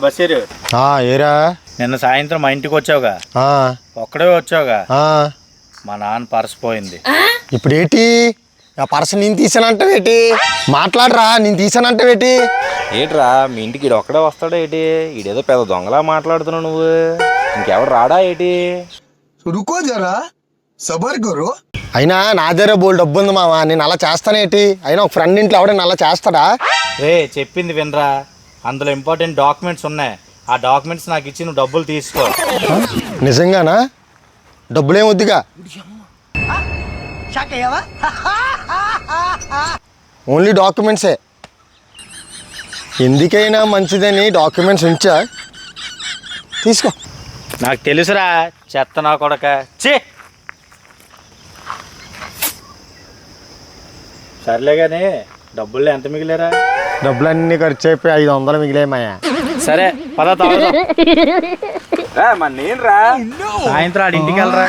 బసీరు ఏరా నిన్న సాయంత్రం మా ఇంటికి వచ్చావుగా, ఒక్కడే వచ్చావుగా, మా నాన్న పర్స్ పోయింది. ఇప్పుడు ఏంటి ఆ పర్స్ నేను తీసానంటావేటి? మాట్లాడరా, నేను తీసానంటావేటి? ఏట్రా మీ ఇంటికి ఈడు ఒక్కడే వస్తాడా ఏంటి? ఈడేదో పెద్ద దొంగలా మాట్లాడుతున్నావు నువ్వు. ఇంకెవరు రాడా ఏంటి? రుకో జరా సబర్ కరో. అయినా నా దగ్గర బోల్ డబ్బు ఉంది మావా, నేను అలా చేస్తానేటి? అయినా ఒక ఫ్రెండ్ ఇంట్లో ఎవడైనా అలా చేస్తాడా? చెప్పింది వినరా, అందులో ఇంపార్టెంట్ డాక్యుమెంట్స్ ఉన్నాయి. ఆ డాక్యుమెంట్స్ నాకు ఇచ్చి నువ్వు డబ్బులు తీసుకో. నిజంగానా? డబ్బులేం వద్దుగా, ఓన్లీ డాక్యుమెంట్సే. ఎందుకైనా మంచిదని డాక్యుమెంట్స్ ఉంచా, తీసుకో. నాకు తెలుసురా చెత్త నా కొడక. సర్లే కానీ డబ్బులు ఎంత మిగిలేరా? డబ్బులన్నీ ఖర్చు అయిపోయి 500 మిగిలేమాయా. సరే పద మరి నేను రా సాయంత్రం ఆడింటికి వెళ్ళరా.